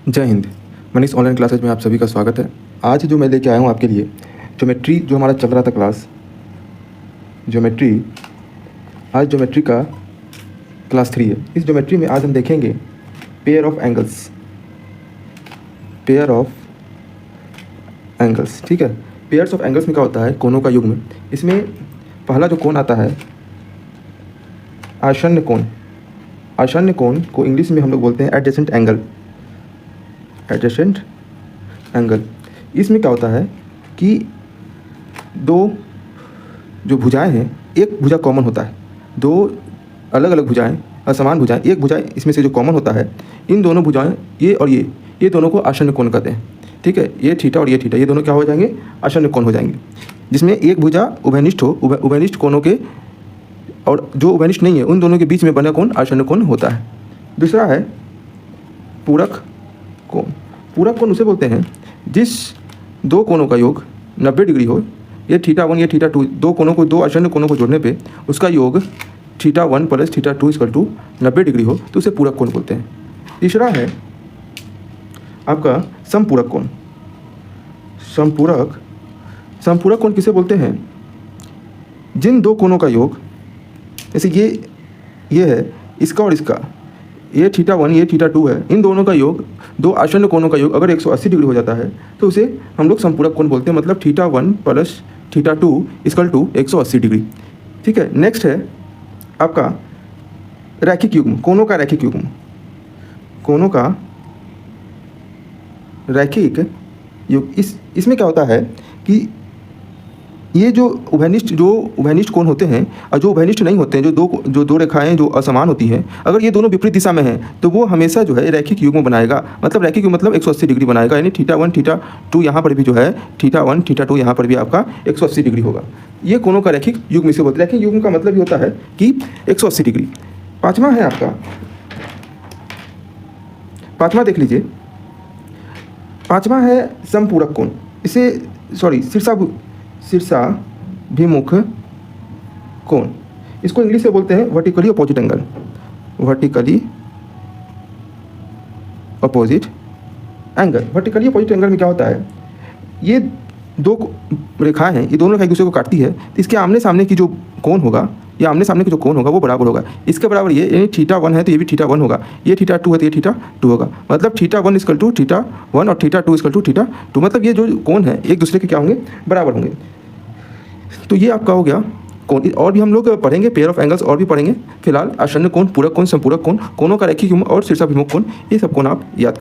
जय Hind. Manish online classes में आप सभी का स्वागत है। आज जो मैं लेके आया हूँ आपके लिए ज्योमेट्री, जो हमारा चल रहा था क्लास ज्योमेट्री, आज ज्योमेट्री का क्लास 3 है। इस ज्योमेट्री में आज हम देखेंगे पेयर ऑफ एंगल्स। ठीक है, पेयर्स ऑफ एंगल्स में क्या होता है? कोनों का युग्म। इसमें पहला जो कोण आता है आसन्न कोण। आसन्न कोण को इंग्लिश में हम लोग बोलते हैं एडजेसेंट एंगल। इसमें क्या होता है कि दो जो भुजाएं हैं, एक भुजा कॉमन होता है, दो अलग अलग भुजाएं, असमान भुजाएं, एक भुजा इसमें से जो कॉमन होता है, इन दोनों भुजाएं ये और ये दोनों को आसन्न कोण कहते हैं। ठीक है, ये थीटा और ये थीटा, ये दोनों क्या हो जाएंगे? आसन्न कोण हो जाएंगे, जिसमें एक भुजा उभयनिष्ठ हो, उभयनिष्ठ कोणों के, और जो उभयनिष्ठ नहीं है उन दोनों के बीच में बना कोण आसन्न कोण होता है। दूसरा है पूरक कोण। पूरक कोण उसे बोलते हैं जिस दो कोणों का योग 90 डिग्री हो। ये थीटा 1 ये थीटा 2, दो कोणों को, दो आसन्न कोणों को जोड़ने पे उसका योग theta 1 plus theta 2 equal to 90 degree हो, तो उसे पूरक कोण बोलते हैं। तीसरा है आपका समपूरक कोण। समपूरक कोण किसे बोलते हैं? जिन दो कोणों का योग, जैसे ये है, इसका और इसका, ये थीटा 1 ये थीटा 2 है, इन दोनों का योग, दो आसन्न कोणों का योग अगर 180 डिग्री हो जाता है तो उसे हम लोग समपूरक कोण बोलते हैं। मतलब theta 1 plus theta 2 equal to 180 degree. ठीक है, नेक्स्ट है आपका रैखिक युग्म। कोणों का रैखिक युग्म। कोणों का रैखिक युग्म, इसमें क्या होता है कि ये जो उभयनिष्ठ कोण होते हैं और जो उभयनिष्ठ नहीं होते हैं, जो दो रेखाएं जो असमान होती हैं, अगर ये दोनों विपरीत दिशा में हैं तो वो हमेशा जो है रैखिक युग्म बनाएगा। मतलब रैखिक युग्म मतलब 180 डिग्री बनाएगा। यानी थीटा 1 थीटा 2 यहाँ पर भी जो है, थीटा 1 थीटा 2 यहाँ पर भी आपका 180 डिग्री होगा। ये कोणों का रैखिक युग्म इसे बोलते हैं। रैखिक युग्म का मतलब ये होता है कि 180 डिग्री। पाँचवा है आपका, पाँचवा देख लीजिए, पाँचवा है समपूरक कोण। इसे शीर्षाभिमुख कोण, इसको इंग्लिश से बोलते हैं vertically opposite angle. Vertically opposite angle में क्या होता है? ये दो रेखाएं हैं, ये दोनों रेखा एक दूसरे को काटती है, तो इसके आमने सामने की जो कोण होगा, ये आमने सामने की जो कोण होगा वो बराबर होगा। इसके बराबर ये, यानी थीटा 1 है तो ये भी थीटा 1 होगा, ये थीटा 2 है तो ये थीटा 2 होगा। मतलब थीटा 1 इक्वल टू थीटा 1 और थीटा 2 इक्वल टू थीटा 2। मतलब ये जो कोण है एक दूसरे के क्या होंगे? बराबर होंगे। तो ये आपका हो गया कोण। और भी हम लोग पढ़ेंगे पेयर ऑफ एंगल्स, और भी पढ़ेंगे। फिलहाल आसन्न कोण, पूरक कोण, समपूरक कोण, कोणों का रैखिक युग्म और शीर्षाभिमुख कोण, ये सब कोण आप याद